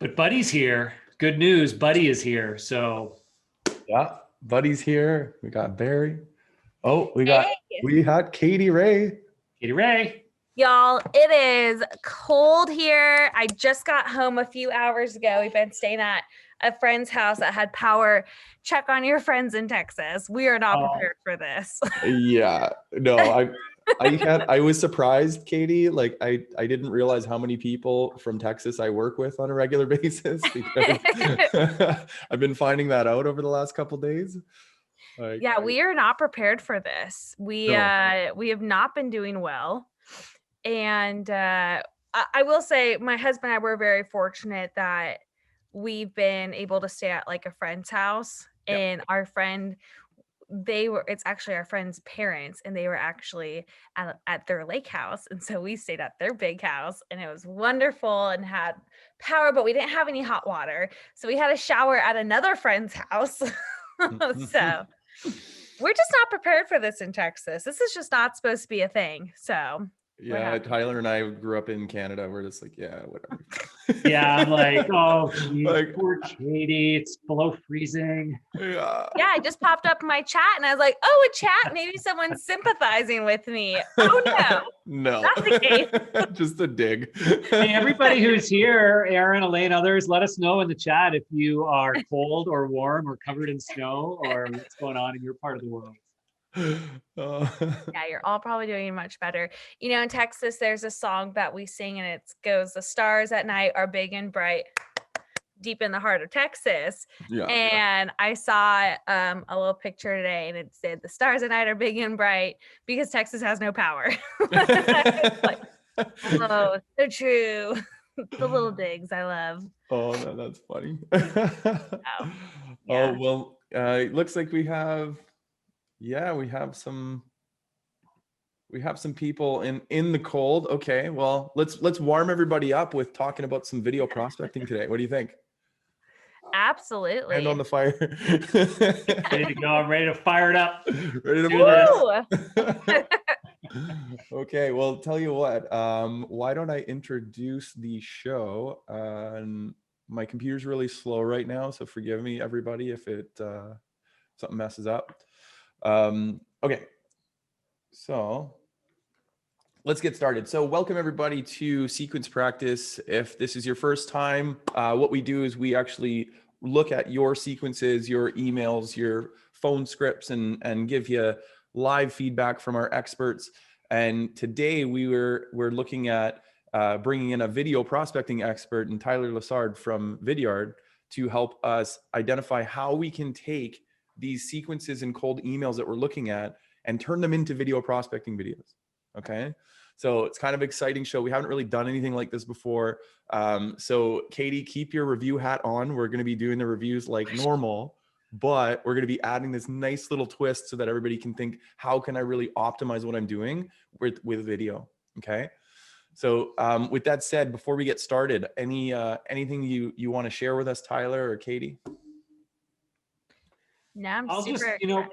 But Buddy's here. Good news, Buddy is here. So Yeah, Buddy's here. We got Barry. Oh, we Hey. got Katie Ray. Katie Ray. Y'all, it is cold here. I just got home a few hours ago. We've been staying at a friend's house that had power. Check on your friends in Texas. We are not prepared for this. Yeah, no, I was surprised, Katie. Like I didn't realize how many people from Texas I work with on a regular basis because I've been finding that out over the last couple of days. Yeah, we are not prepared for this. We have not been doing well. And I will say my husband and I were very fortunate that we've been able to stay at like a friend's house. Yep. And our friend, it's actually our friend's parents, and they were actually at their lake house. And so we stayed at their big house, and it was wonderful and had power, but we didn't have any hot water. So we had a shower at another friend's house. So we're just not prepared for this in Texas. This is just not supposed to be a thing. So yeah, Tyler and I grew up in Canada. We're just like, yeah, whatever. Yeah, I'm like, oh, geez, like, poor Katie. It's below freezing. Yeah, I just popped up in my chat and I was like, oh, a chat. Maybe someone's sympathizing with me. Oh, no. No. Not the case. Just a dig. Hey, everybody who's here, Aaron, Elaine, others, let us know in the chat if you are cold or warm or covered in snow or what's going on in your part of the world. Yeah, you're all probably doing much better. You know, in Texas, there's a song that we sing, and it goes, "The stars at night are big and bright, deep in the heart of Texas." Yeah. And I saw a little picture today, and it said, "The stars at night are big and bright because Texas has no power." Like, oh, so true. The little digs I love. Oh, no, that's funny. Yeah. Oh, well, it looks like we have some people in the cold. Okay, well, let's warm everybody up with talking about some video prospecting today. What do you think? Absolutely. Hand on the fire. Ready to go. I'm ready to fire it up. Ready to do this. Okay, well, tell you what, why don't I introduce the show? My computer's really slow right now, so forgive me, everybody, if something messes up. Okay, so let's get started. So welcome everybody to Sequence Practice. If this is your first time, what we do is we actually look at your sequences, your emails, your phone scripts, and give you live feedback from our experts. And today we're looking at bringing in a video prospecting expert, and Tyler Lessard from Vidyard, to help us identify how we can take these sequences and cold emails that we're looking at and turn them into video prospecting videos. Okay. So it's kind of an exciting show. We haven't really done anything like this before. So Katie, keep your review hat on. We're going to be doing the reviews like normal, but we're going to be adding this nice little twist so that everybody can think, how can I really optimize what I'm doing with video? Okay. So with that said, before we get started, anything you want to share with us, Tyler or Katie? No, I'm super excited.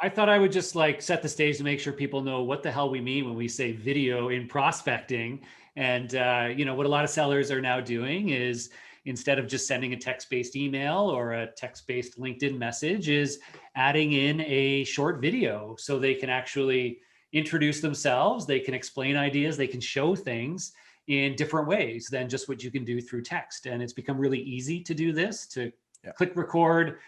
I thought I would just like set the stage to make sure people know what the hell we mean when we say video in prospecting. And, what a lot of sellers are now doing is, instead of just sending a text-based email or a text-based LinkedIn message, is adding in a short video so they can actually introduce themselves, they can explain ideas, they can show things in different ways than just what you can do through text. And it's become really easy to do this, to click record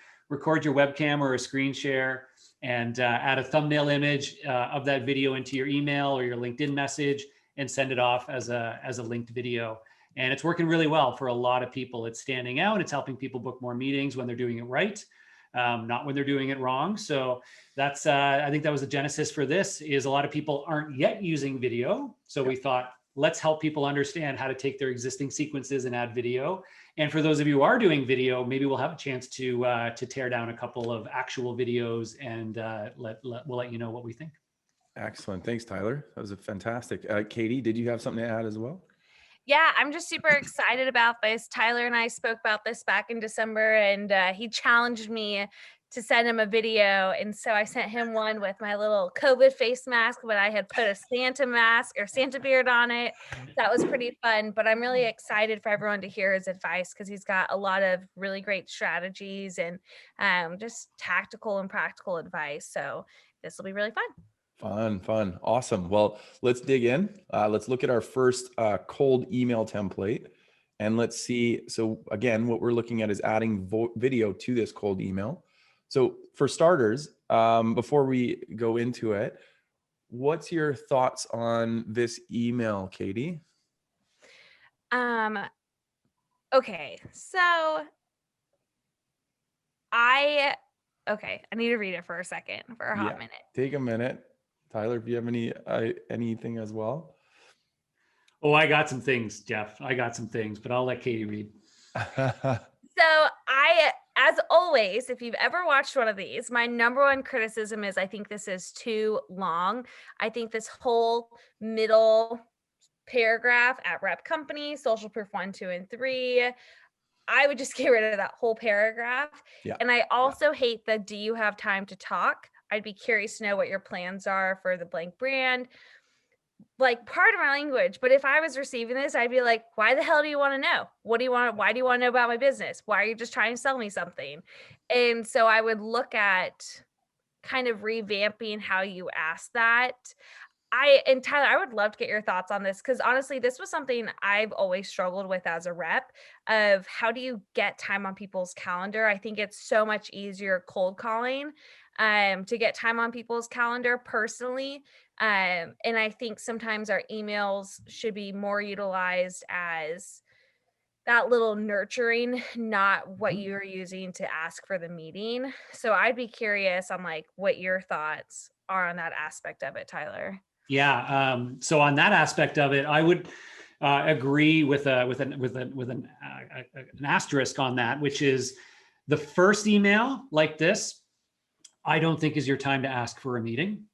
your webcam or a screen share, and add a thumbnail image of that video into your email or your LinkedIn message and send it off as a linked video. And it's working really well for a lot of people. It's standing out. It's helping people book more meetings when they're doing it right, not when they're doing it wrong. So that's, I think that was the genesis for this, is a lot of people aren't yet using video. So we thought, let's help people understand how to take their existing sequences and add video. And for those of you who are doing video, maybe we'll have a chance to tear down a couple of actual videos, and we'll let you know what we think. Excellent. Thanks, Tyler. That was fantastic. Katie, did you have something to add as well? Yeah, I'm just super excited about this. Tyler and I spoke about this back in December, and he challenged me to send him a video. And so I sent him one with my little COVID face mask, but I had put a Santa mask or Santa beard on it. That was pretty fun. But I'm really excited for everyone to hear his advice because he's got a lot of really great strategies and just tactical and practical advice. So this will be really fun. Fun. Awesome. Well, let's dig in. Let's look at our first cold email template. And let's see. So again, what we're looking at is adding video to this cold email. So for starters, before we go into it, what's your thoughts on this email, Katie? Okay, so I need to read it for a second, for a hot minute. Take a minute. Tyler, if you have anything as well. Oh, I got some things, Jeff. I got some things, but I'll let Katie read. So as always, if you've ever watched one of these, my number one criticism is I think this is too long. I think this whole middle paragraph at rep company, social proof 1, 2, and 3, I would just get rid of that whole paragraph. Yeah. And I also hate the, do you have time to talk? I'd be curious to know what your plans are for the blank brand. Like, part of my language, but if I was receiving this, I'd be like, why the hell do you want to know? What do you want? Why do you want to know about my business? Why are you just trying to sell me something? And so I would look at kind of revamping how you ask that. And Tyler, I would love to get your thoughts on this, because honestly, this was something I've always struggled with as a rep, of how do you get time on people's calendar? I think it's so much easier cold calling to get time on people's calendar personally. And I think sometimes our emails should be more utilized as that little nurturing, not what you're using to ask for the meeting. So I'd be curious on like what your thoughts are on that aspect of it, Tyler. Yeah. So on that aspect of it, I would agree with an asterisk on that, which is the first email like this, I don't think is your time to ask for a meeting.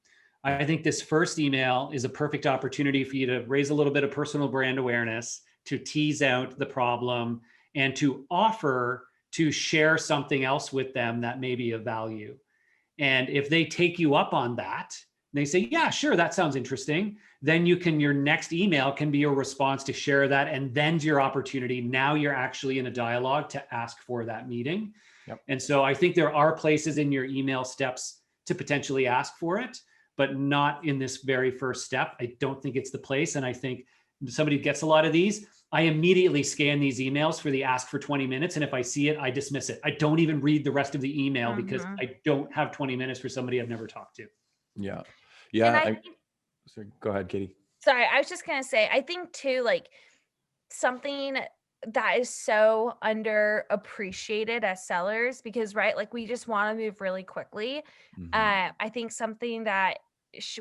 I think this first email is a perfect opportunity for you to raise a little bit of personal brand awareness, to tease out the problem, and to offer to share something else with them that may be of value. And if they take you up on that, they say, yeah, sure, that sounds interesting, then your next email can be your response to share that, and then's your opportunity. Now you're actually in a dialogue to ask for that meeting. Yep. And so I think there are places in your email steps to potentially ask for it, but not in this very first step. I don't think it's the place. And I think somebody gets a lot of these, I immediately scan these emails for the ask for 20 minutes. And if I see it, I dismiss it. I don't even read the rest of the email because I don't have 20 minutes for somebody I've never talked to. Yeah. So go ahead, Katie. Sorry, I was just going to say, I think too, like, something that is so underappreciated as sellers, because, right, like, we just want to move really quickly. I think something that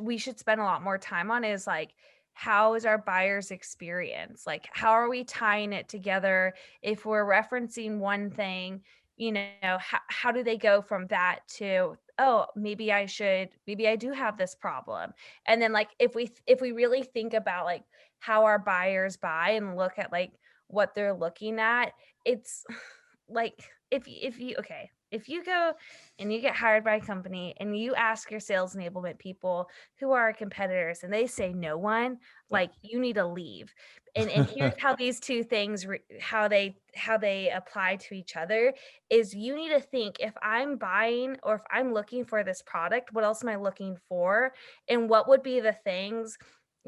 we should spend a lot more time on is like, how is our buyer's experience? Like, how are we tying it together? If we're referencing one thing, how do they go from that to, oh, maybe I do have this problem. And then, like, if we really think about like how our buyers buy and look at like what they're looking at, it's like, if you go and you get hired by a company and you ask your sales enablement people who are our competitors and they say no one, like, you need to leave. And here's how these two things, how they apply to each other, is you need to think, if I'm buying or if I'm looking for this product, what else am I looking for? And what would be the things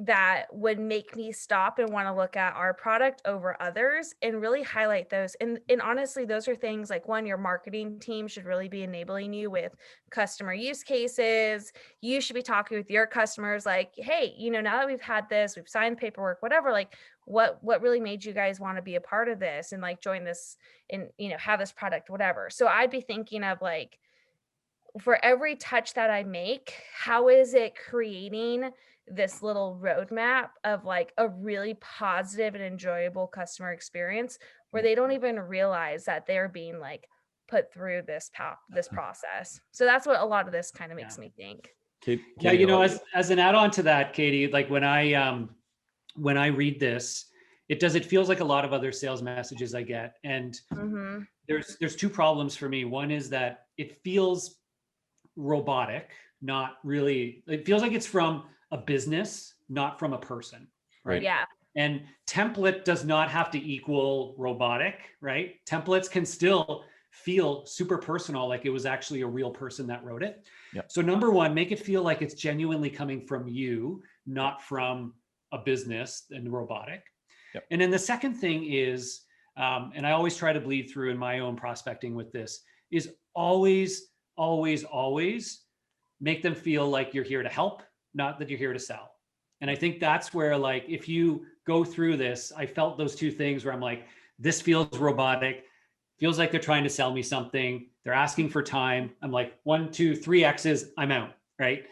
that would make me stop and want to look at our product over others, and really highlight those. And honestly, those are things like, one, your marketing team should really be enabling you with customer use cases. You should be talking with your customers like, hey, now that we've had this, we've signed paperwork, whatever, like what really made you guys want to be a part of this and like join this and, have this product, whatever. So I'd be thinking of like, for every touch that I make, how is it creating this little roadmap of like a really positive and enjoyable customer experience where they don't even realize that they're being like put through this process. So that's what a lot of this kind of makes me think. Katie, yeah, as an add-on to that, Katie, like when I read this, it feels like a lot of other sales messages I get. And Mm-hmm. there's two problems for me. One is that it feels robotic, not really, it feels like it's from a business, not from a person, right? Yeah. And template does not have to equal robotic, right? Templates can still feel super personal, like it was actually a real person that wrote it. Yep. So number one, make it feel like it's genuinely coming from you, not from a business and robotic. Yep. And then the second thing is, and I always try to bleed through in my own prospecting with this, is always, always, always make them feel like you're here to help, not that you're here to sell. And I think that's where, like, if you go through this, I felt those two things where I'm like, this feels robotic, feels like they're trying to sell me something. They're asking for time. I'm like, 1, 2, 3 X's, I'm out, right?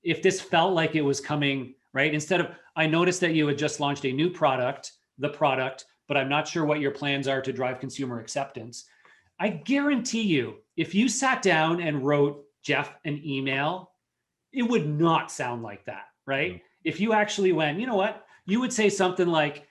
If this felt like it was coming, right? Instead of, I noticed that you had just launched a new product, but I'm not sure what your plans are to drive consumer acceptance. I guarantee you, if you sat down and wrote Jeff an email, it would not sound like that, right? Mm-hmm. If you actually went, you know what, you would say something like,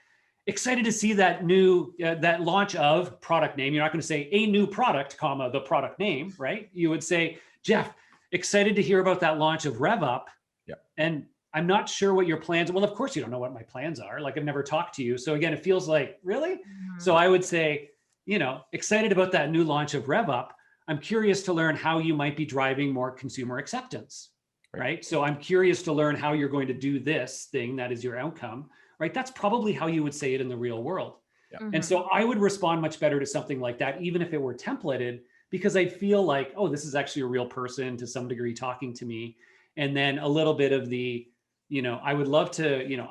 excited to see that new, that launch of product name. You're not going to say a new product, comma, the product name, right? You would say, Jeff, excited to hear about that launch of RevUp. Yeah. And I'm not sure what your plans. Well, of course you don't know what my plans are. Like, I've never talked to you. So again, it feels like, really? Mm-hmm. So I would say, you know, excited about that new launch of RevUp. I'm curious to learn how you might be driving more consumer acceptance, right? So I'm curious to learn how you're going to do this thing that is your outcome, right? That's probably how you would say it in the real world. Yeah. Mm-hmm. And so I would respond much better to something like that, even if it were templated, because I feel like, oh, this is actually a real person to some degree talking to me. And then a little bit of the, you know, I would love to, you know,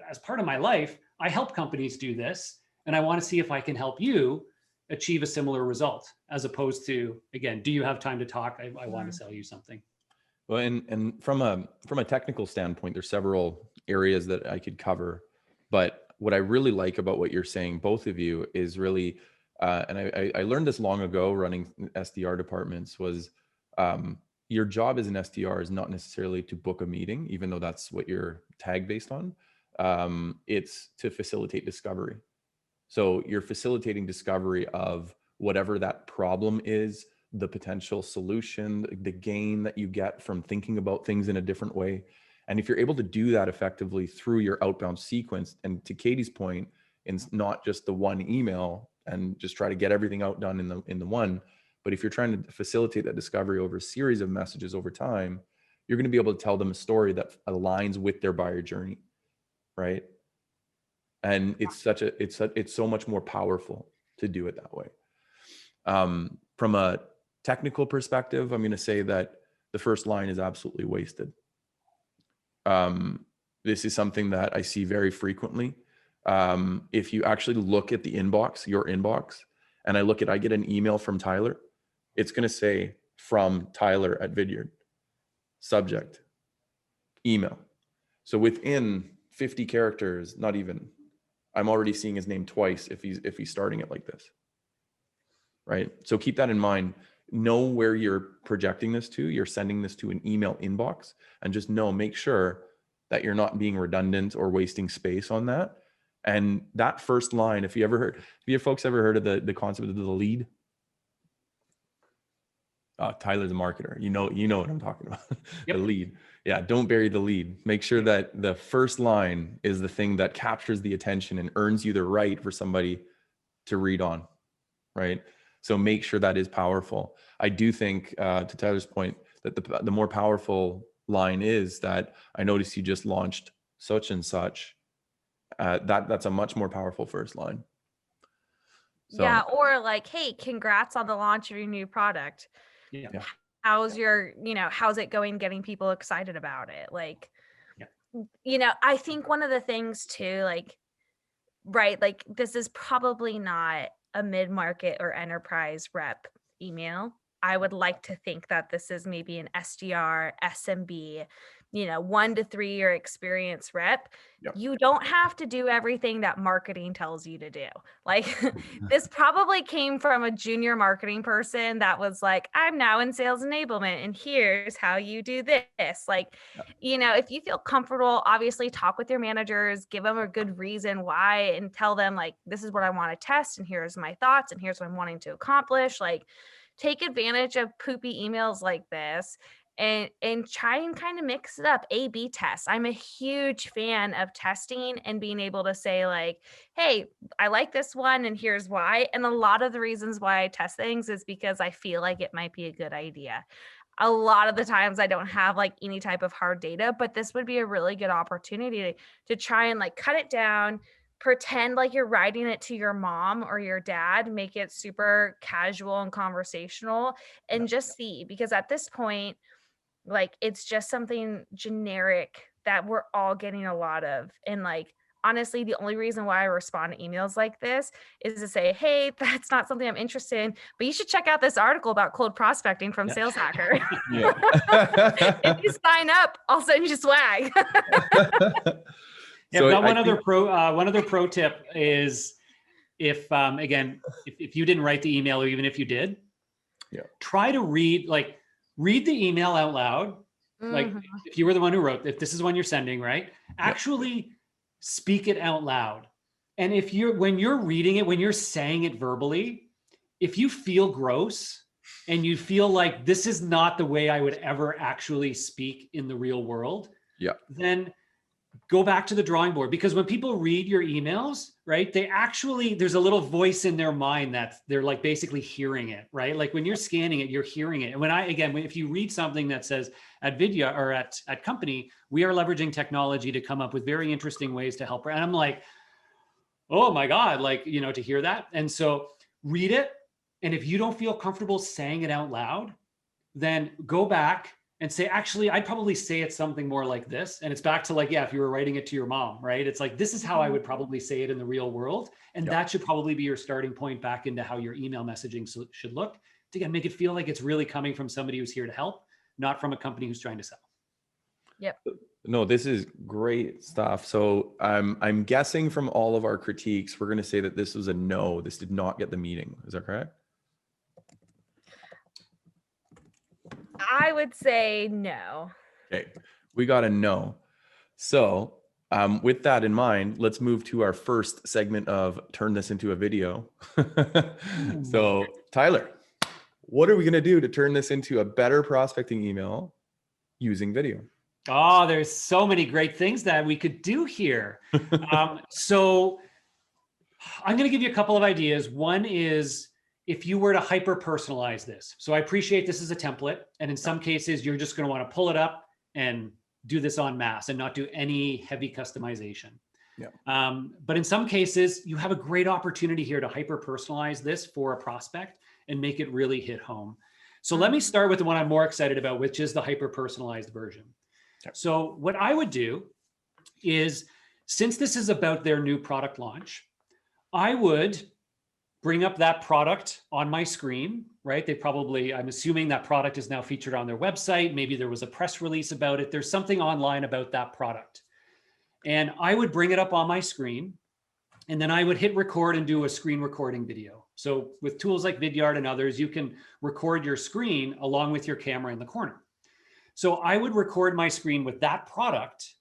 as part of my life, I help companies do this, and I want to see if I can help you achieve a similar result, as opposed to, again, do you have time to talk? I want to sell you something. Well, and from a technical standpoint, there's several areas that I could cover, but what I really like about what you're saying, both of you, is really, and I learned this long ago running SDR departments, was your job as an SDR is not necessarily to book a meeting, even though that's what you're tag based on. It's to facilitate discovery. So you're facilitating discovery of whatever that problem is, the potential solution, the gain that you get from thinking about things in a different way. And if you're able to do that effectively through your outbound sequence, and to Katie's point, it's not just the one email and just try to get everything out done in the one, but if you're trying to facilitate that discovery over a series of messages over time, you're going to be able to tell them a story that aligns with their buyer journey, right? And it's so much more powerful to do it that way. From a technical perspective, I'm going to say that the first line is absolutely wasted. This is something that I see very frequently. If you actually look at the inbox, your inbox, and I get an email from Tyler, it's going to say from Tyler at Vidyard, subject, email. So within 50 characters, not even, I'm already seeing his name twice if he's starting it like this, right? So keep that in mind. Know where you're projecting this to. You're sending this to an email inbox, and just make sure that you're not being redundant or wasting space on that. And that first line, if you folks ever heard of the concept of the lead? Tyler's a marketer. You know what I'm talking about. Yep. The lead. Yeah, don't bury the lead. Make sure that the first line is the thing that captures the attention and earns you the right for somebody to read on, right? So make sure that is powerful. I do think, to Tyler's point, that the more powerful line is that I noticed you just launched such and such. That's a much more powerful first line. So, yeah, or like, hey, congrats on the launch of your new product. Yeah. How's it going getting people excited about it? Like, yeah. I think one of the things too, like, right, like, this is probably not a mid-market or enterprise rep email. I would like to think that this is maybe an SDR, SMB, 1 to 3 year experience rep, Yep. you don't have to do everything that marketing tells you to do. Like this probably came from a junior marketing person that was like, I'm now in sales enablement and here's how you do this. Like, if you feel comfortable, obviously talk with your managers, give them a good reason why, and tell them like, this is what I want to test. And here's my thoughts. And here's what I'm wanting to accomplish. Like, take advantage of poopy emails like this and try and kind of mix it up. A/B test. I'm a huge fan of testing and being able to say like, hey, I like this one and here's why. And a lot of the reasons why I test things is because I feel like it might be a good idea. A lot of the times I don't have like any type of hard data, but this would be a really good opportunity to try and like cut it down, pretend like you're writing it to your mom or your dad, make it super casual and conversational, and just see, because at this point, like it's just something generic that we're all getting a lot of. And like, honestly, the only reason why I respond to emails like this is to say, hey, that's not something I'm interested in, but you should check out this article about cold prospecting from Sales Hacker. Yeah. If you sign up, I'll send you swag. Yeah, So but one other pro tip is if you didn't write the email, or even if you did, try to read the email out loud. Like if you were the one who wrote, if this is one you're sending, right? Actually speak it out loud. And when you're reading it, when you're saying it verbally, if you feel gross and you feel like this is not the way I would ever actually speak in the real world, then go back to the drawing board. Because when people read your emails, right, there's a little voice in their mind that they're like basically hearing it, right? Like when you're scanning it, you're hearing it. And if you read something that says at Vidyard or at company, we are leveraging technology to come up with very interesting ways to help. And I'm like, oh my God, to hear that. And so read it. And if you don't feel comfortable saying it out loud, then go back and say, actually, I'd probably say it something more like this. And it's back to like, if you were writing it to your mom, right? It's like, this is how I would probably say it in the real world. And that should probably be your starting point back into how your email messaging should look, to again, make it feel like it's really coming from somebody who's here to help, not from a company who's trying to sell. Yep. No, this is great stuff. So I'm guessing from all of our critiques, we're going to say that this was a no. This did not get the meeting. Is that correct? I would say no. Okay, we got a no. So with that in mind, let's move to our first segment of turn this into a video. So Tyler, what are we going to do to turn this into a better prospecting email using video? Oh, there's so many great things that we could do here. So I'm going to give you a couple of ideas. One is, if you were to hyper personalize this. So I appreciate this is a template. And in some cases, you're just going to want to pull it up and do this en masse and not do any heavy customization. But in some cases, you have a great opportunity here to hyper personalize this for a prospect and make it really hit home. So let me start with the one I'm more excited about, which is the hyper personalized version. So what I would do is, since this is about their new product launch, I would bring up that product on my screen, right? I'm assuming that product is now featured on their website. Maybe there was a press release about it. There's something online about that product. And I would bring it up on my screen, and then I would hit record and do a screen recording video. So with tools like Vidyard and others, you can record your screen along with your camera in the corner. So I would record my screen with that product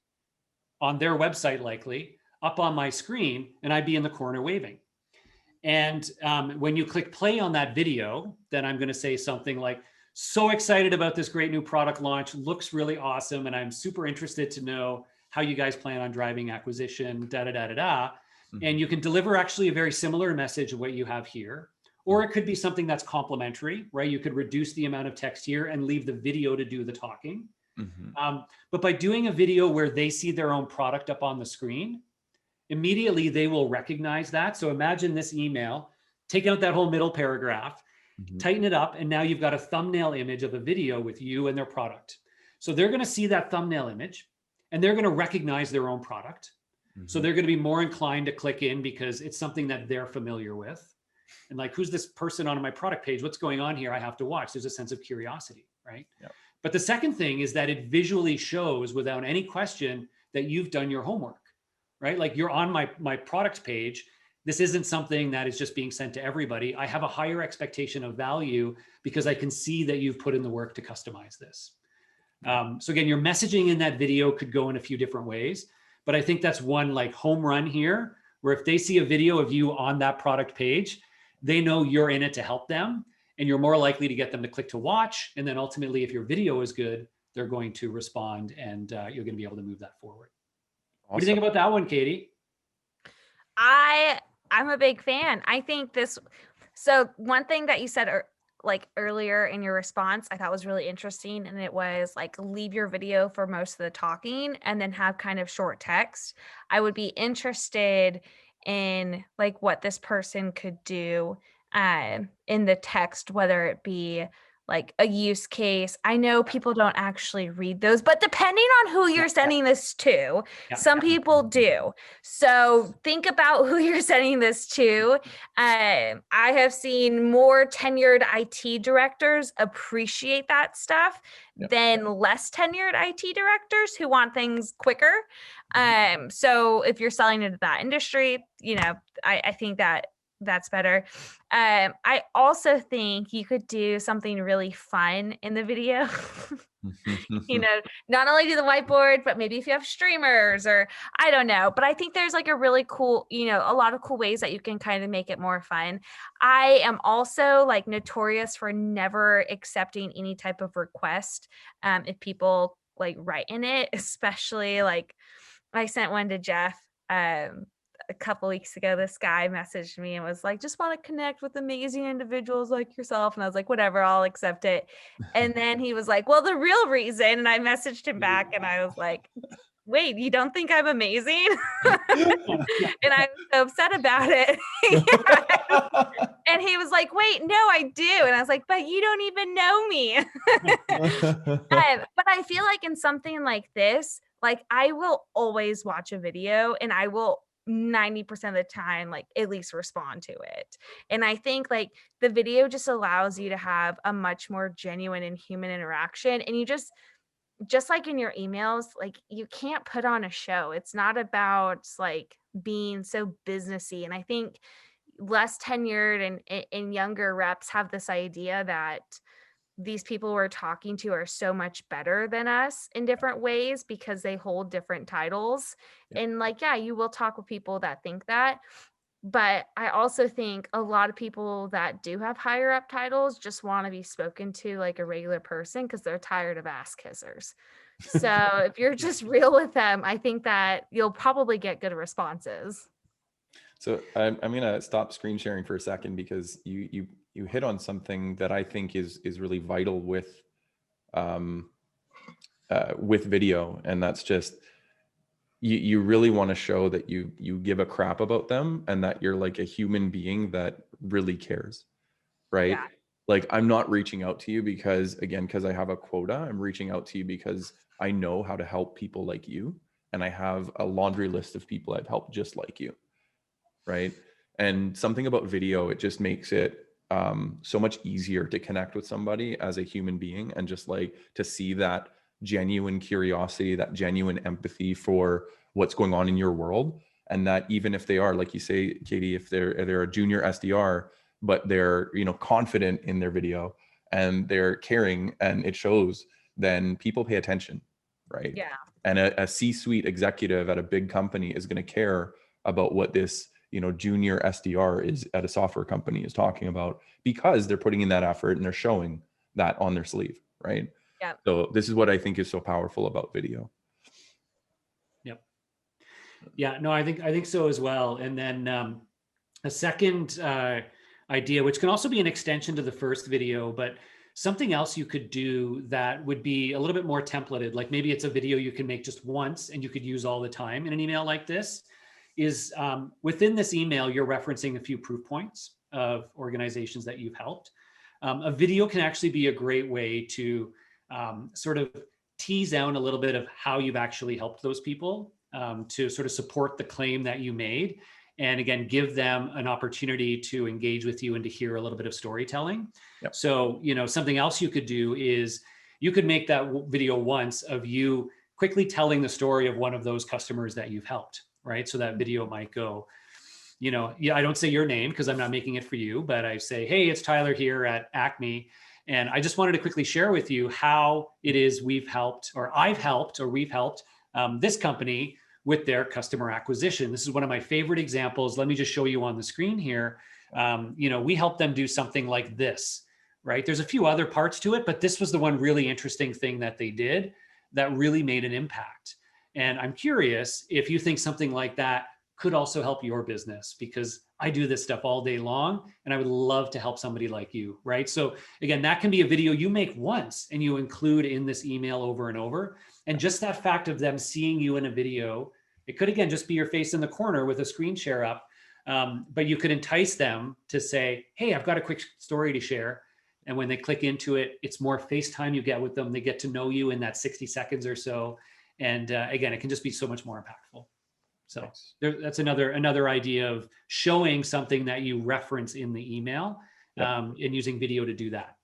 on their website, likely up on my screen, and I'd be in the corner waving. And when you click play on that video, then I'm going to say something like, so excited about this great new product launch, looks really awesome, and I'm super interested to know how you guys plan on driving acquisition, And you can deliver actually a very similar message of what you have here. Or it could be something that's complementary, right? You could reduce the amount of text here and leave the video to do the talking. But by doing a video where they see their own product up on the screen, immediately they will recognize that. So imagine this email, take out that whole middle paragraph, tighten it up, and now you've got a thumbnail image of a video with you and their product. So they're going to see that thumbnail image and they're going to recognize their own product. So they're going to be more inclined to click in because it's something that they're familiar with. And like, who's this person on my product page? What's going on here? I have to watch. There's a sense of curiosity, right? But the second thing is that it visually shows without any question that you've done your homework, right? Like you're on my product page. This isn't something that is just being sent to everybody. I have a higher expectation of value because I can see that you've put in the work to customize this. So again, your messaging in that video could go in a few different ways, but I think that's one like home run here, where if they see a video of you on that product page, they know you're in it to help them, and you're more likely to get them to click to watch. And then ultimately, if your video is good, they're going to respond, and you're going to be able to move that forward. Awesome. What do you think about that one, Katie? I'm a big fan. I think this, so one thing that you said like earlier in your response, I thought was really interesting. And it was like, leave your video for most of the talking and then have kind of short text. I would be interested in like what this person could do in the text, whether it be like a use case. I know people don't actually read those, but depending on who you're sending this to, some people do. So think about who you're sending this to. I have seen more tenured IT directors appreciate that stuff than less tenured IT directors who want things quicker. So if you're selling into that industry, you know, I think that's better. I also think you could do something really fun in the video. You know, not only do the whiteboard, but maybe if you have streamers or I don't know, but I think there's like a really cool, you know, a lot of cool ways that you can kind of make it more fun. I am also like notorious for never accepting any type of request if people like write in it, especially like I sent one to Jeff a couple weeks ago. This guy messaged me and was like, just want to connect with amazing individuals like yourself. And I was like, whatever, I'll accept it. And then he was like, well, the real reason. And I messaged him back and I was like, wait, you don't think I'm amazing? And I was so upset about it. And he was like, wait, no, I do. And I was like, but you don't even know me. But I feel like in something like this, like I will always watch a video and I will 90% of the time, like at least respond to it. And I think like the video just allows you to have a much more genuine and human interaction. And you just like in your emails, like you can't put on a show. It's not about like being so businessy. And I think less tenured and younger reps have this idea that these people we're talking to are so much better than us in different ways because they hold different titles. And like, yeah, you will talk with people that think that. But I also think a lot of people that do have higher up titles just want to be spoken to like a regular person because they're tired of ass kissers. So if you're just real with them, I think that you'll probably get good responses. So I'm going to stop screen sharing for a second because you hit on something that I think is really vital with video. And that's just, you really want to show that you give a crap about them and that you're like a human being that really cares, right? Yeah. Like I'm not reaching out to you because I have a quota. I'm reaching out to you because I know how to help people like you. And I have a laundry list of people I've helped just like you. Right. And something about video, it just makes it so much easier to connect with somebody as a human being and just like to see that genuine curiosity, that genuine empathy for what's going on in your world. And that even if they are, like you say, Katie, if they're a junior SDR, but they're, you know, confident in their video and they're caring and it shows, then people pay attention. Right. Yeah. And a C-suite executive at a big company is going to care about what this, you know, junior SDR is at a software company is talking about because they're putting in that effort and they're showing that on their sleeve. Right. Yeah. So this is what I think is so powerful about video. Yep. Yeah, no, I think so as well. And then a second idea, which can also be an extension to the first video, but something else you could do that would be a little bit more templated, like maybe it's a video you can make just once and you could use all the time in an email like this, is within this email, you're referencing a few proof points of organizations that you've helped. A video can actually be a great way to sort of tease out a little bit of how you've actually helped those people to sort of support the claim that you made. And again, give them an opportunity to engage with you and to hear a little bit of storytelling. Yep. So, you know, something else you could do is you could make that video once of you quickly telling the story of one of those customers that you've helped, right? So that video might go, I don't say your name because I'm not making it for you, but I say, hey, it's Tyler here at Acme. And I just wanted to quickly share with you how it is we've helped, or I've helped, or we've helped this company with their customer acquisition. This is one of my favorite examples. Let me just show you on the screen here. We helped them do something like this, right? There's a few other parts to it, but this was the one really interesting thing that they did that really made an impact. And I'm curious if you think something like that could also help your business, because I do this stuff all day long and I would love to help somebody like you, right? So again, that can be a video you make once and you include in this email over and over. And just that fact of them seeing you in a video, it could, again, just be your face in the corner with a screen share up, but you could entice them to say, hey, I've got a quick story to share. And when they click into it, it's more FaceTime you get with them. They get to know you in that 60 seconds or so. And again, it can just be so much more impactful. So that's another idea of showing something that you reference in the email, and using video to do that.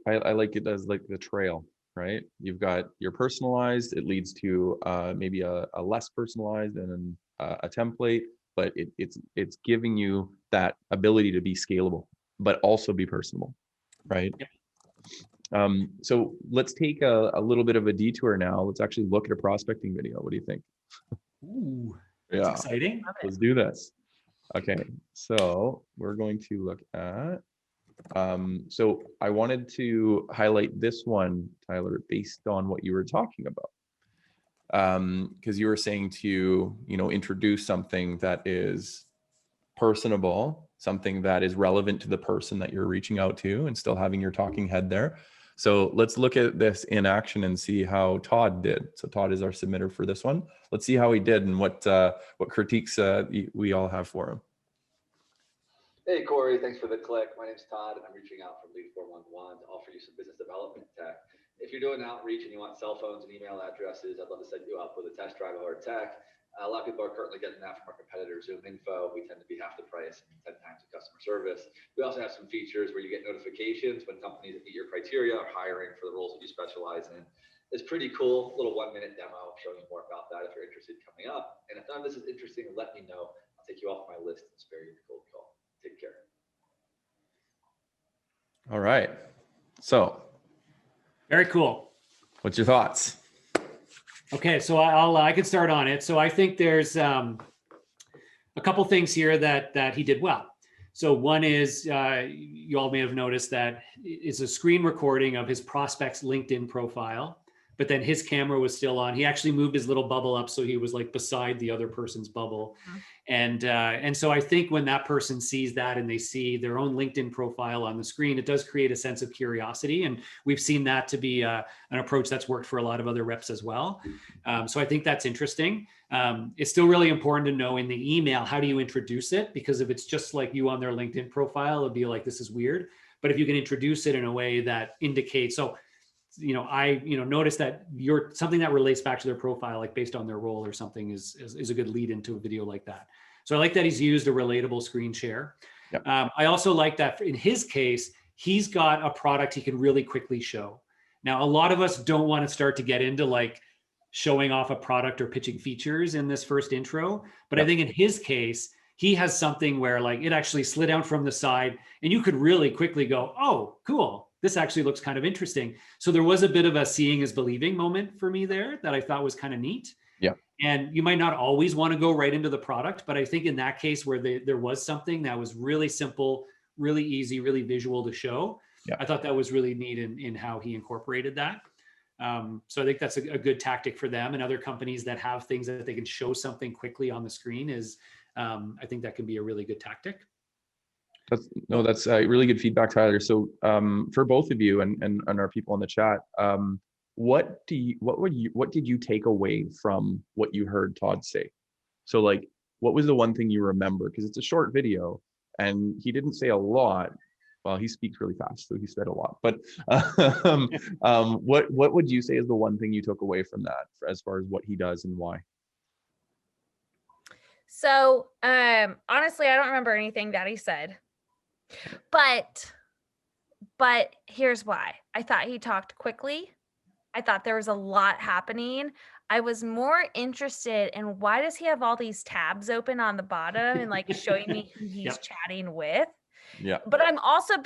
I like it as like the trail, right? You've got your personalized, it leads to maybe a less personalized and then a template, but it's giving you that ability to be scalable, but also be personable, right? Yep. So let's take a little bit of a detour now. Let's actually look at a prospecting video. What do you think? Ooh, that's exciting. Let's do this. Okay, so we're going to look at, so I wanted to highlight this one, Tyler, based on what you were talking about. Because you were saying to, introduce something that is personable, something that is relevant to the person that you're reaching out to, and still having your talking head there. So let's look at this in action and see how Todd did. So Todd is our submitter for this one. Let's see how he did and what critiques we all have for him. Hey, Corey, thanks for the click. My name's Todd, and I'm reaching out from Lead 411 to offer you some business development tech. If you're doing outreach and you want cell phones and email addresses, I'd love to set you up with a test drive of our tech. A lot of people are currently getting that from our competitor, Zoom Info. We tend to be half the price and 10 times the customer service. We also have some features where you get notifications when companies that meet your criteria are hiring for the roles that you specialize in. It's pretty cool. A little 1-minute demo showing you more about that if you're interested coming up. And if none of this is interesting, let me know. I'll take you off my list and spare you the cold call. Take care. All right. So very cool. What's your thoughts? Okay, so I could start on it. So I think there's a couple things here that he did well. So one is, you all may have noticed that it's a screen recording of his prospect's LinkedIn profile, but then his camera was still on. He actually moved his little bubble up so he was like beside the other person's bubble. And so I think when that person sees that and they see their own LinkedIn profile on the screen, it does create a sense of curiosity. And we've seen that to be an approach that's worked for a lot of other reps as well. So I think that's interesting. It's still really important to know in the email, how do you introduce it? Because if it's just like you on their LinkedIn profile, it'll be like, this is weird. But if you can introduce it in a way that indicates, so I notice that you're something that relates back to their profile, like based on their role or something, is a good lead into a video like that. So I like that he's used a relatable screen share. Yep. I also like that in his case, he's got a product he can really quickly show. Now, a lot of us don't want to start to get into like showing off a product or pitching features in this first intro. But yep. I think in his case, he has something where like it actually slid out from the side and you could really quickly go, oh, cool. This actually looks kind of interesting. So there was a bit of a seeing is believing moment for me there that I thought was kind of neat. Yeah. And you might not always want to go right into the product, but I think in that case where there was something that was really simple, really easy, really visual to show, yeah. I thought that was really neat in how he incorporated that. So I think that's a good tactic for them, and other companies that have things that they can show something quickly on the screen is, I think that can be a really good tactic. That's really good feedback, Tyler. So for both of you and our people in the chat, what did you take away from what you heard Todd say? So like, what was the one thing you remember? Because it's a short video and he didn't say a lot. Well, he speaks really fast, so he said a lot. But what would you say is the one thing you took away from that as far as what he does and why? So honestly, I don't remember anything that he said, but But here's why. I thought he talked quickly. I thought there was a lot happening. I was more interested in why does he have all these tabs open on the bottom and like showing me who he's Yep. chatting with. Yeah. But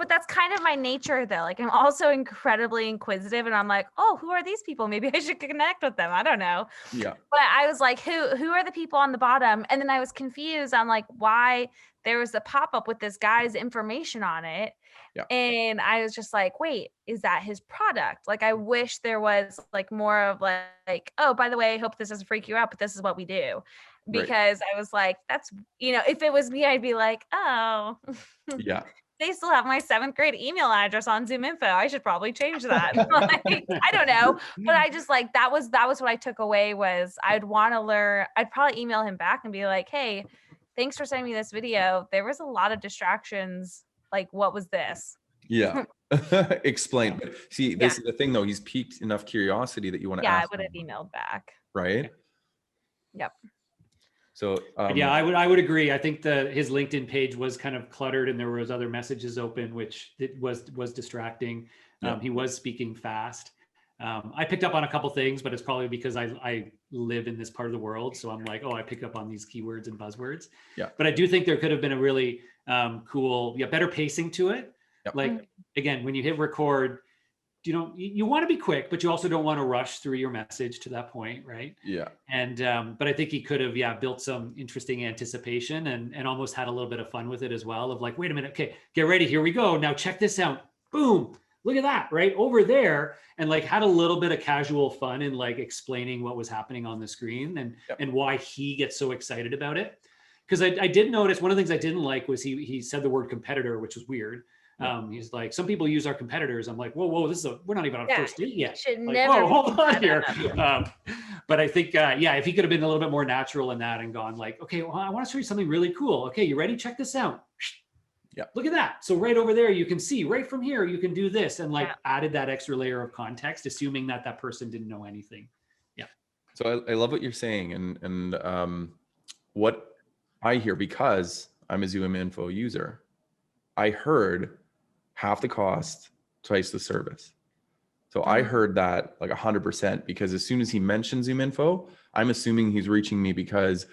that's kind of my nature though. Like I'm also incredibly inquisitive and I'm like, oh, who are these people? Maybe I should connect with them. I don't know. Yeah. But I was like, who are the people on the bottom? And then I was confused on like why there was a pop-up with this guy's information on it. Yeah. And I was just like, wait, is that his product? Like I wish there was like more of like, oh, by the way, I hope this doesn't freak you out, but this is what we do. Right. Because I was like, that's, if it was me, I'd be like, oh, Yeah. they still have my 7th grade email address on Zoom info. I should probably change that. Like, I don't know. But I just like, that was what I took away was I'd want to learn. I'd probably email him back and be like, hey, thanks for sending me this video. There was a lot of distractions. Like, what was this? Yeah. Explain. But see, this is the thing though. He's piqued enough curiosity that you want to ask. I would have emailed back. Right. Yep. So yeah, I would agree. I think his LinkedIn page was kind of cluttered and there was other messages open, which it was distracting. He was speaking fast. I picked up on a couple things, but it's probably because I live in this part of the world. So I'm like, oh, I pick up on these keywords and buzzwords. Yeah. But I do think there could have been a really cool, better pacing to it. Yep. Like, again, when you hit record, you want to be quick, but you also don't want to rush through your message to that point. Right. Yeah. And, but I think he could have, built some interesting anticipation and almost had a little bit of fun with it as well of like, wait a minute. Okay, get ready. Here we go. Now check this out. Boom. Look at that right over there. And like had a little bit of casual fun in like explaining what was happening on the screen and why he gets so excited about it. Cause I did notice one of the things I didn't like was he said the word competitor, which was weird. He's like, some people use our competitors. I'm like, whoa, we're not even on first date yet. Should like, never whoa, hold on here. But I think, if he could have been a little bit more natural in that and gone like, okay, well, I want to show you something really cool. Okay, you ready? Check this out. Yeah. Look at that. So right over there, you can see right from here, you can do this and like added that extra layer of context, assuming that person didn't know anything. Yeah. So I love what you're saying. And what I hear, because I'm a Zoom Info user, I heard half the cost, twice the service. So I heard that like 100% because as soon as he mentioned Zoom Info, I'm assuming he's reaching me because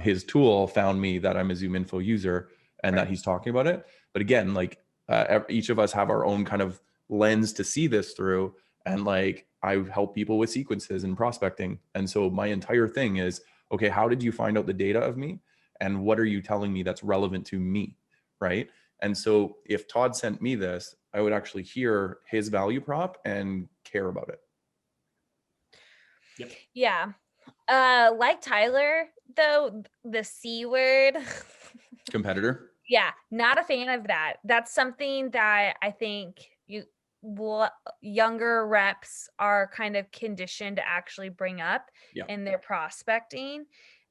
his tool found me that I'm a Zoom Info user and that he's talking about it. But again, like each of us have our own kind of lens to see this through. And like I help people with sequences and prospecting. And so my entire thing is, okay, how did you find out the data of me? And what are you telling me that's relevant to me? Right. And so if Todd sent me this, I would actually hear his value prop and care about it. Yep. Yeah. Like Tyler, though, the C word. Competitor. Yeah, not a fan of that. That's something that I think younger reps are kind of conditioned to actually bring up in their prospecting.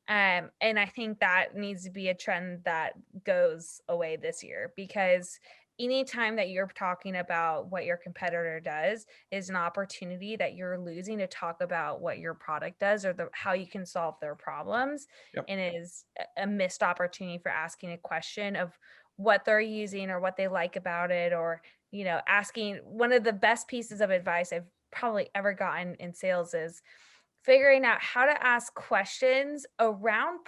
And I think that needs to be a trend that goes away this year because anytime that you're talking about what your competitor does is an opportunity that you're losing to talk about what your product does or how you can solve their problems. And it is a missed opportunity for asking a question of what they're using or what they like about it, or, asking. One of the best pieces of advice I've probably ever gotten in sales is figuring out how to ask questions around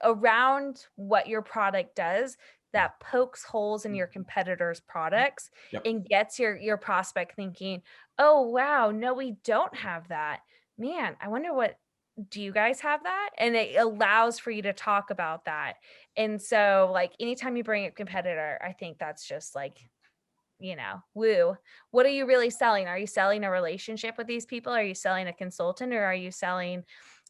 around what your product does that pokes holes in your competitors' products and gets your prospect thinking, oh, wow, no, we don't have that. Man, I wonder do you guys have that? And it allows for you to talk about that. And so like anytime you bring a competitor, I think that's just like, woo. What are you really selling? Are you selling a relationship with these people? Are you selling a consultant, or are you selling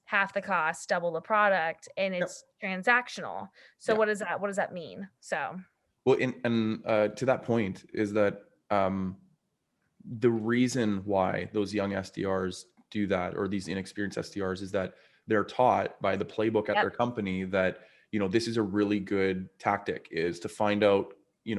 half the cost, double the product, and it's transactional? So what does that mean? So, well, and to that point is that the reason why those young SDRs do that, or these inexperienced SDRs, is that they're taught by the playbook at their company that, this is a really good tactic, is to find out,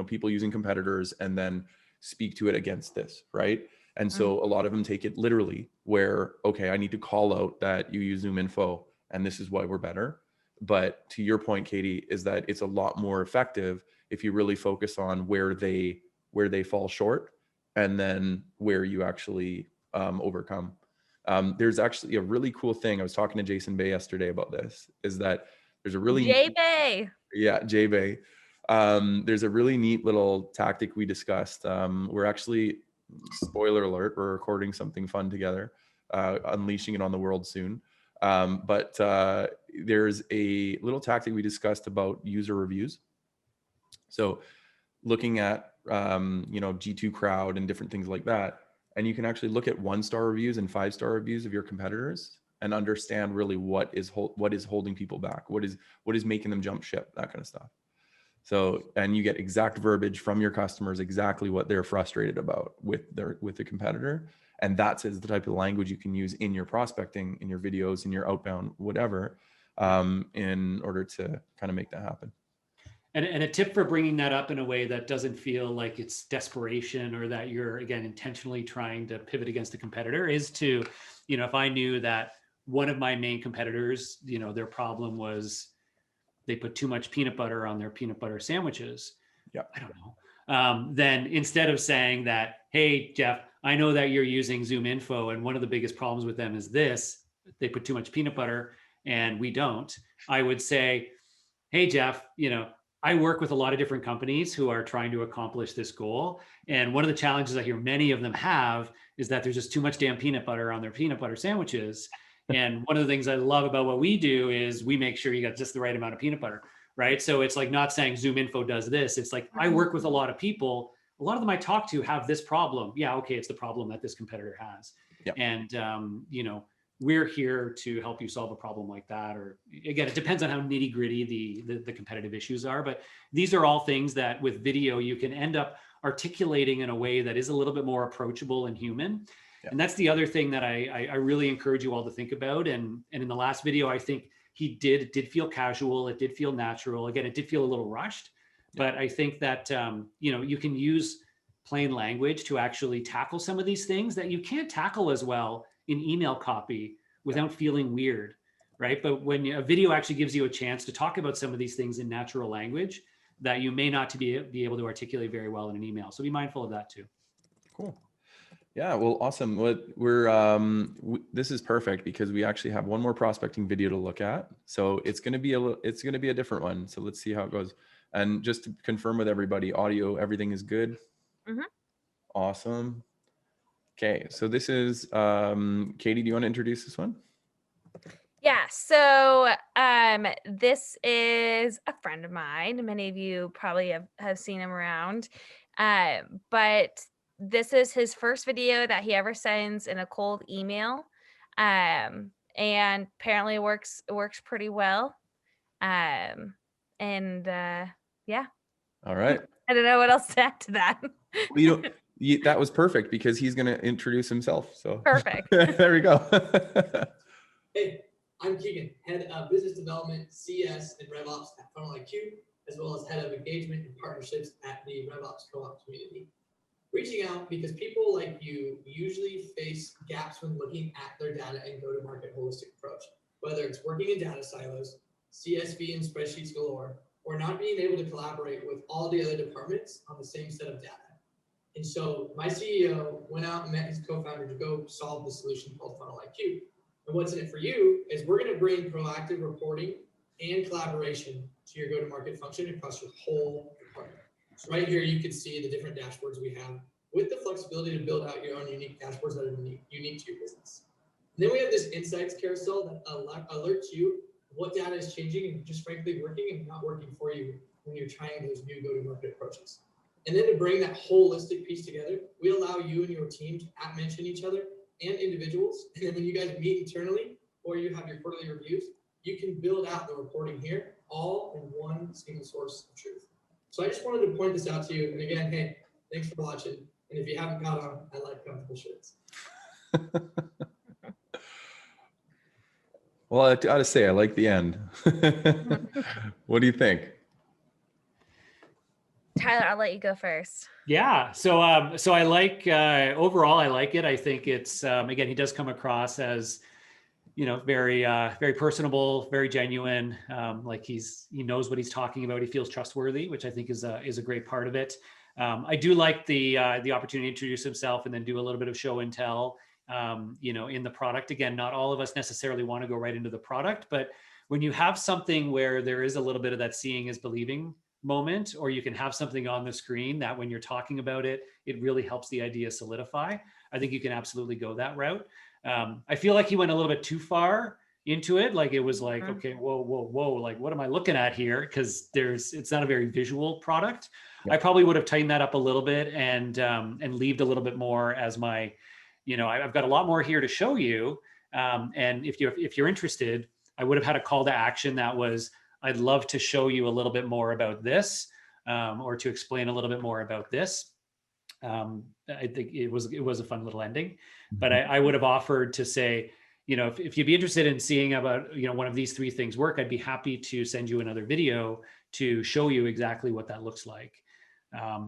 people using competitors and then speak to it against this. Right. And so a lot of them take it literally where, okay, I need to call out that you use Zoom Info and this is why we're better. But to your point, Katie, is that it's a lot more effective if you really focus on where they fall short and then where you actually overcome. There's actually a really cool thing. I was talking to Jason Bay yesterday about this, is that there's a really J-Bay. Yeah, J-Bay. There's a really neat little tactic we discussed. We're actually, spoiler alert, we're recording something fun together, unleashing it on the world soon. But there's a little tactic we discussed about user reviews. So looking at, G2 Crowd and different things like that. And you can actually look at 1-star reviews and 5-star reviews of your competitors and understand really what is holding people back, what is making them jump ship, that kind of stuff. So, and you get exact verbiage from your customers, exactly what they're frustrated about with the competitor. And that's the type of language you can use in your prospecting, in your videos, in your outbound, whatever, in order to kind of make that happen. And a tip for bringing that up in a way that doesn't feel like it's desperation or that you're, again, intentionally trying to pivot against a competitor is to, if I knew that one of my main competitors, their problem was they put too much peanut butter on their peanut butter sandwiches. Yeah. I don't know. Then instead of saying that, hey, Jeff, I know that you're using Zoom Info and one of the biggest problems with them is this, they put too much peanut butter and we don't. I would say, hey, Jeff, I work with a lot of different companies who are trying to accomplish this goal. And one of the challenges I hear many of them have is that there's just too much damn peanut butter on their peanut butter sandwiches. And one of the things I love about what we do is we make sure you got just the right amount of peanut butter, right? So it's like not saying Zoom Info does this. It's like, I work with a lot of people. A lot of them I talk to have this problem. Yeah, okay, it's the problem that this competitor has. Yep. And, we're here to help you solve a problem like that. Or again, it depends on how nitty gritty the competitive issues are. But these are all things that with video, you can end up articulating in a way that is a little bit more approachable and human. Yeah. And that's the other thing that I really encourage you all to think about. And in the last video, I think it did feel casual. It did feel natural. Again, it did feel a little rushed, but I think that, you can use plain language to actually tackle some of these things that you can't tackle as well in email copy without feeling weird, right? But when a video actually gives you a chance to talk about some of these things in natural language that you may not be able to articulate very well in an email. So be mindful of that too. Cool. Yeah, well, awesome. This is perfect because we actually have one more prospecting video to look at. So it's going to be a different one. So let's see how it goes. And just to confirm with everybody, audio, everything is good. Mm-hmm. Awesome. Okay, so this is, Katie, do you want to introduce this one? Yeah, so this is a friend of mine. Many of you probably have seen him around, but this is his first video that he ever sends in a cold email, and apparently works pretty well. Yeah. All right. I don't know what else to add to that. Well, that was perfect because he's going to introduce himself. So perfect. There we go. Hey, I'm Keegan, head of business development, CS, and RevOps at Funnel IQ, as well as head of engagement and partnerships at the RevOps co-op community. Reaching out because people like you usually face gaps when looking at their data and go-to-market holistic approach, whether it's working in data silos, CSV and spreadsheets galore, or not being able to collaborate with all the other departments on the same set of data. And so my CEO went out and met his co-founder to go solve the solution called Funnel IQ. And what's in it for you is we're going to bring proactive reporting and collaboration to your go-to-market function across your whole department. So right here, you can see the different dashboards we have with the flexibility to build out your own unique dashboards that are unique to your business. And then we have this insights carousel that alerts you what data is changing and just frankly working and not working for you when you're trying those new go-to-market approaches. And then to bring that holistic piece together, we allow you and your team to mention each other and individuals. And then when you guys meet internally or you have your quarterly reviews, you can build out the reporting here all in one single source of truth. So I just wanted to point this out to you. And again, hey, thanks for watching. And if you haven't caught on, I like comfortable shirts. Well, I gotta say, I like the end. What do you think? Tyler, I'll let you go first. Yeah. So I like, overall, I like it. I think it's, again, he does come across as, very, very personable, very genuine. Like he knows what he's talking about. He feels trustworthy, which I think is a great part of it. I do like the opportunity to introduce himself and then do a little bit of show and tell, in the product. Again, not all of us necessarily want to go right into the product, but when you have something where there is a little bit of that seeing is believing moment, or you can have something on the screen that when you're talking about it, it really helps the idea solidify. I think you can absolutely go that route. I feel like he went a little bit too far into it. Like it was like, okay, whoa, like what am I looking at here? Because it's not a very visual product. Yeah. I probably would have tightened that up a little bit and leaved a little bit more as my, I've got a lot more here to show you. And if you're interested, I would have had a call to action that was, I'd love to show you a little bit more about this, or to explain a little bit more about this. I think it was a fun little ending, but I would have offered to say, if you'd be interested in seeing about, one of these three things work, I'd be happy to send you another video to show you exactly what that looks like,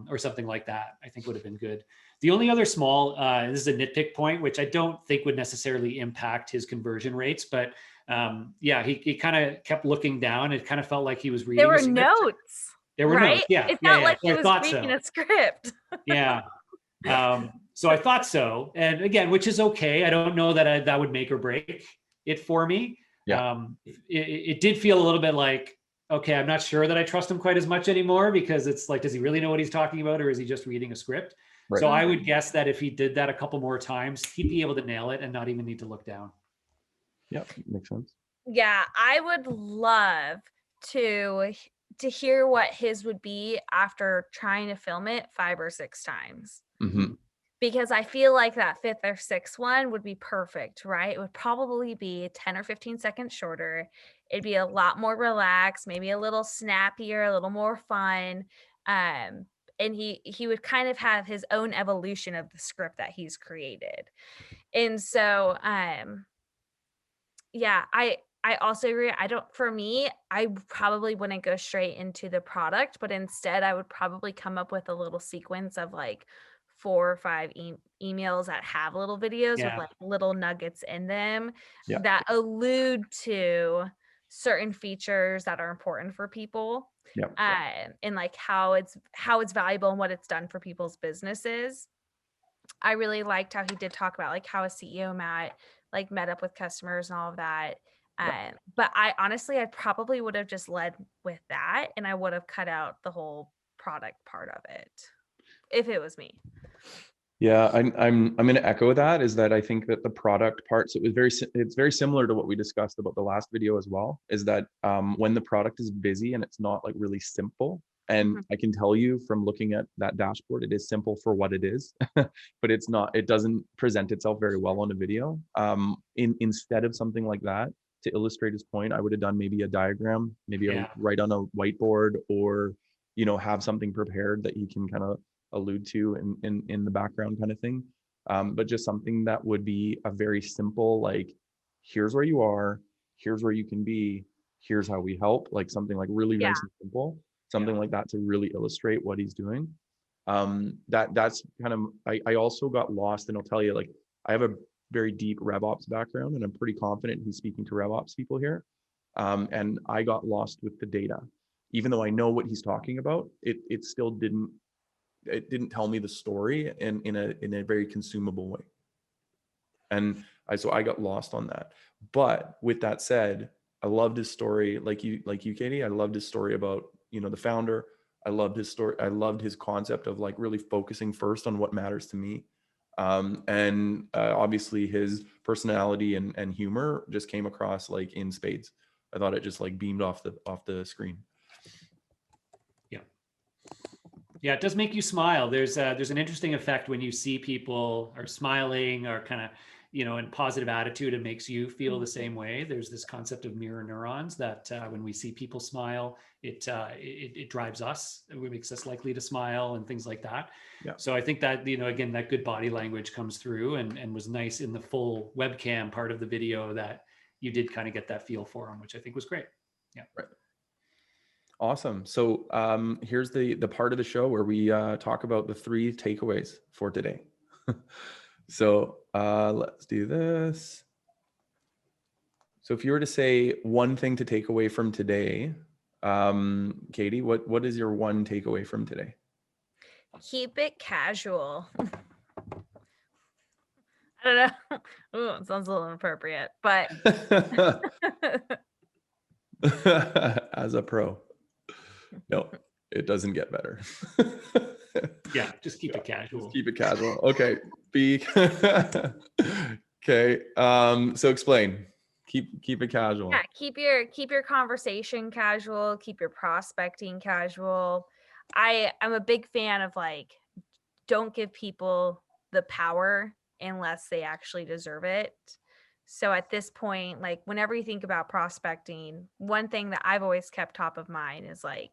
or something like that. I think would have been good. The only other small, this is a nitpick point, which I don't think would necessarily impact his conversion rates, but he kind of kept looking down. It kind of felt like he was reading. There were notes. There were right? notes. Yeah. It felt like So he I was thought reading so. a script. Yeah. So I thought so. And again, which is okay. I don't know that that would make or break it for me. Yeah. It did feel a little bit like, okay, I'm not sure that I trust him quite as much anymore, because it's like, does he really know what he's talking about, or is he just reading a script? Right. So I would guess that if he did that a couple more times, he'd be able to nail it and not even need to look down. Yeah, makes sense. Yeah, I would love to hear what his would be after trying to film it 5 or 6 times. Mm-hmm. Because I feel like that 5th or 6th one would be perfect, right? It would probably be 10 or 15 seconds shorter. It'd be a lot more relaxed, maybe a little snappier, a little more fun. And he would kind of have his own evolution of the script that he's created. And so, I also agree. For me, I probably wouldn't go straight into the product, but instead I would probably come up with a little sequence of like 4 or 5 emails that have little videos with like little nuggets in them that allude to certain features that are important for people. And like how it's valuable and what it's done for people's businesses. I really liked how he did talk about like how a CEO met up with customers and all of that. But I probably would have just led with that, and I would have cut out the whole product part of it if it was me. Yeah, I'm going to echo that. Is that I think that the product parts, it's very similar to what we discussed about the last video as well. Is that when the product is busy and it's not like really simple, and I can tell you from looking at that dashboard, it is simple for what it is, but it doesn't present itself very well on a video. Instead of something like that, to illustrate his point, I would have done maybe a diagram, write on a whiteboard, or have something prepared that he can kind of allude to in the background kind of thing. But just something that would be a very simple, like, here's where you are, here's where you can be, here's how we help, like something like really nice and simple, something like that to really illustrate what he's doing. That's kind of, I also got lost, and I'll tell you, like, I have a very deep RevOps background, and I'm pretty confident he's speaking to RevOps people here. And I got lost with the data. Even though I know what he's talking about, it still didn't tell me the story in a very consumable way. And so I got lost on that. But with that said, I loved his story, like you, Katie. I loved his story about, the founder. I loved his story. I loved his concept of like really focusing first on what matters to me. And obviously his personality and humor just came across like in spades. I thought it just like beamed off the screen. Yeah, it does make you smile. There's an interesting effect when you see people are smiling or kind of, in positive attitude. It makes you feel the same way. There's this concept of mirror neurons that when we see people smile, it drives us. It makes us likely to smile and things like that. Yeah. So I think that, again, that good body language comes through and was nice in the full webcam part of the video that you did kind of get that feel for them, which I think was great. Yeah. Right. Awesome. So here's the part of the show where we talk about the 3 takeaways for today. So let's do this. So if you were to say one thing to take away from today, Katie, what is your one takeaway from today? Keep it casual. I don't know. Ooh, it sounds a little inappropriate, but As a pro. No, it doesn't get better. Yeah, just keep it Just casual. keep it casual. Okay. Okay. So explain. Keep it casual. yeah, keep your conversation casual, keep your prospecting casual. I'm a big fan of like, don't give people the power unless they actually deserve it. So at this point, like whenever you think about prospecting, one thing that I've always kept top of mind is like,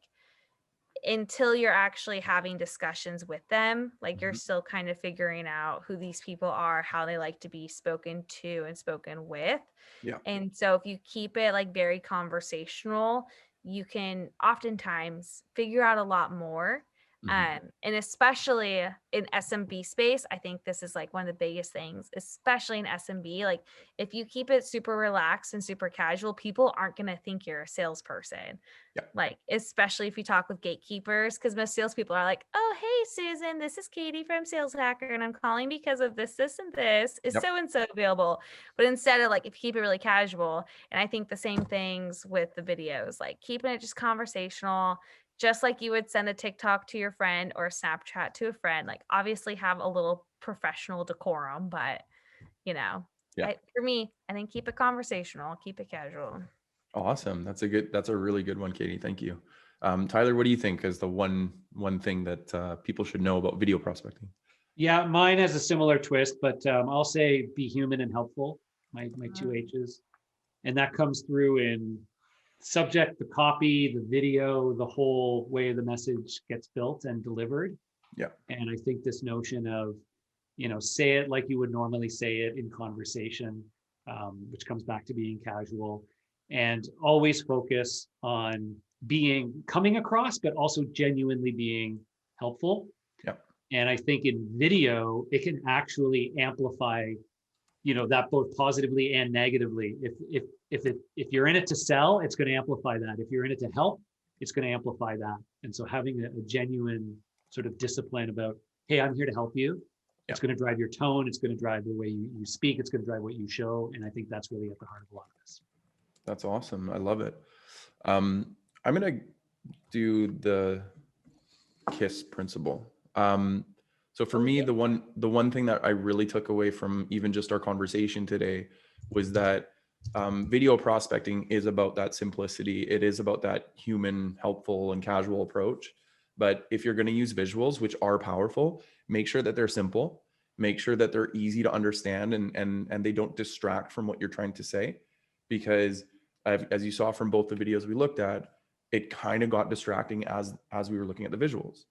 until you're actually having discussions with them, like you're Mhm. still kind of figuring out who these people are, how they like to be spoken to and spoken with. Yeah. And so if you keep it like very conversational, you can oftentimes figure out a lot more. Mhm. And especially in SMB space, I think this is like one of the biggest things, especially in SMB. Like if you keep it super relaxed and super casual, people aren't going to think you're a salesperson. Yeah. Like, especially if you talk with gatekeepers, because most salespeople are like, oh, hey, Susan, this is Katie from Sales Hacker, and I'm calling because of this, this, and this. Is Yep. so and so available? But instead of like, if you keep it really casual, and I think the same things with the videos, like keeping it just conversational, just like you would send a TikTok to your friend or a Snapchat to a friend, like obviously have a little professional decorum, but Yeah. for me, I think keep it conversational, keep it casual. Awesome. That's a really good one, Katie. Thank you. Tyler, what do you think is the one thing that people should know about video prospecting? Yeah, mine has a similar twist, but I'll say be human and helpful. My two H's, and that comes through in subject, the copy, the video, the whole way the message gets built and delivered. Yeah. And I think this notion of, say it like you would normally say it in conversation, which comes back to being casual, and always focus on coming across, but also genuinely being helpful. Yeah. And I think in video, it can actually amplify, that both positively and negatively. If you're in it to sell, it's going to amplify that. If you're in it to help, it's going to amplify that. And so having a genuine sort of discipline about, hey, I'm here to help you. It's going to drive your tone. It's going to drive the way you speak. It's going to drive what you show. And I think that's really at the heart of a lot of this. That's awesome. I love it. I'm going to do the KISS principle. So for me, the one thing that I really took away from even just our conversation today was that video prospecting is about that simplicity. It is about that human, helpful, and casual approach. But if you're going to use visuals, which are powerful, make sure that they're simple. Make sure that they're easy to understand and they don't distract from what you're trying to say. Because as you saw from both the videos we looked at, it kind of got distracting as we were looking at the visuals.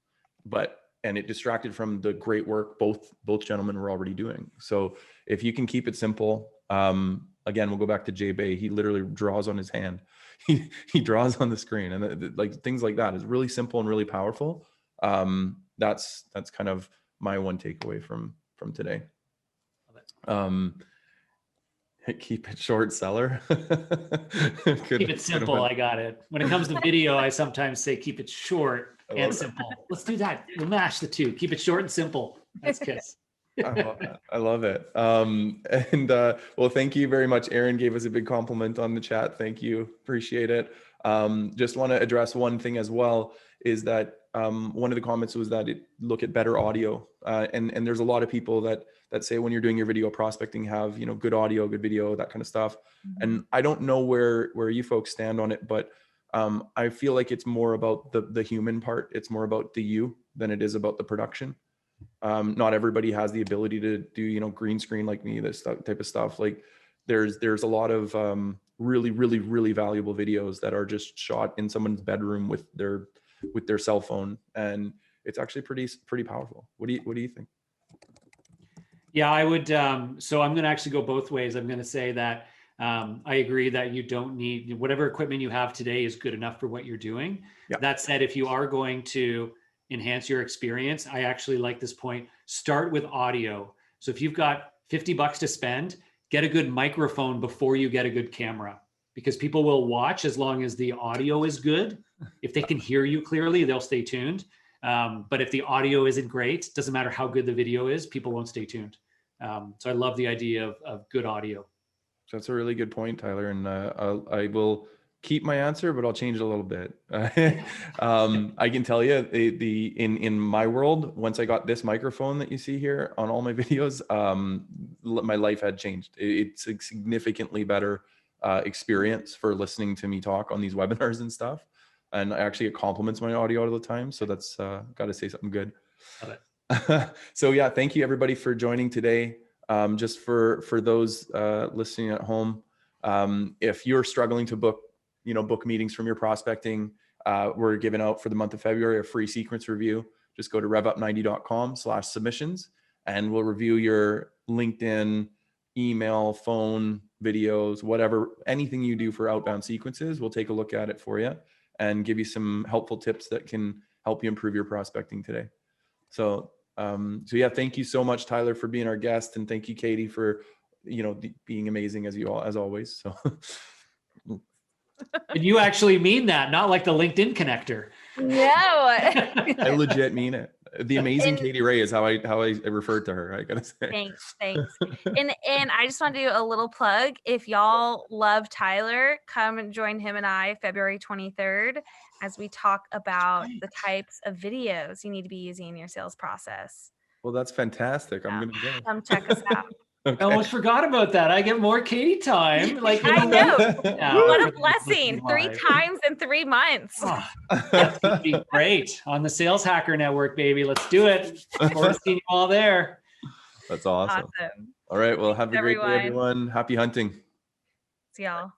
And it distracted from the great work both gentlemen were already doing. So if you can keep it simple, again, we'll go back to Jay Bay. He literally draws on his hand. He draws on the screen, and like things like that is really simple and really powerful. That's kind of my one takeaway from today. Keep it short, seller. Keep it simple. I got it. When it comes to video, I sometimes say keep it short and simple. Let's do that. We'll mash the two. Keep it short and simple. That's KISS. I love it. Well, thank you very much. Aaron gave us a big compliment on the chat. Thank you. Appreciate it. Just want to address one thing as well, is that one of the comments was that look at better audio. And there's a lot of people that say when you're doing your video prospecting, have, good audio, good video, that kind of stuff. Mm-hmm. And I don't know where you folks stand on it, but I feel like it's more about the human part. It's more about the you than it is about the production. Not everybody has the ability to do, green screen like me, this type of stuff. Like there's a lot of really, really, really valuable videos that are just shot in someone's bedroom with their cell phone. And it's actually pretty powerful. What do you think? Yeah, I would. So I'm going to actually go both ways. I'm going to say that I agree that you don't need whatever equipment you have today is good enough for what you're doing. Yeah. That said, if you are going to enhance your experience, I actually like this point. Start with audio. So if you've got $50 to spend, get a good microphone before you get a good camera, because people will watch as long as the audio is good. If they can hear you clearly, they'll stay tuned. But if the audio isn't great, doesn't matter how good the video is, people won't stay tuned. So I love the idea of good audio. That's a really good point, Tyler. And I will keep my answer, but I'll change it a little bit. I can tell you in my world, once I got this microphone that you see here on all my videos, my life had changed. It's a significantly better experience for listening to me talk on these webinars and stuff. And actually it complements my audio all the time. So that's got to say something good. Love it. So yeah, thank you everybody for joining today. Just for those listening at home, if you're struggling to book meetings from your prospecting, we're giving out for the month of February a free sequence review. Just go to revup90.com/submissions and we'll review your LinkedIn, email, phone, videos, whatever, anything you do for outbound sequences. We'll take a look at it for you and give you some helpful tips that can help you improve your prospecting today. So yeah, thank you so much, Tyler, for being our guest, and thank you, Katie, for being amazing as always. So, and you actually mean that, not like the LinkedIn connector. No. I legit mean it. The amazing Katie Ray is how I referred to her. I gotta say. Thanks. And I just want to do a little plug. If y'all love Tyler, come and join him and I February 23rd as we talk about the types of videos you need to be using in your sales process. Well, that's fantastic. I'm gonna go. Come check us out. Okay. I almost forgot about that. I get more Katie time. Like I know. What a for blessing. 3 live. times in 3 months. Oh, that's gonna be great on the Sales Hacker Network, baby. Let's do it. Look forward to seeing you all there. That's awesome. All right. Well, have a great day, everyone. Happy hunting. See y'all.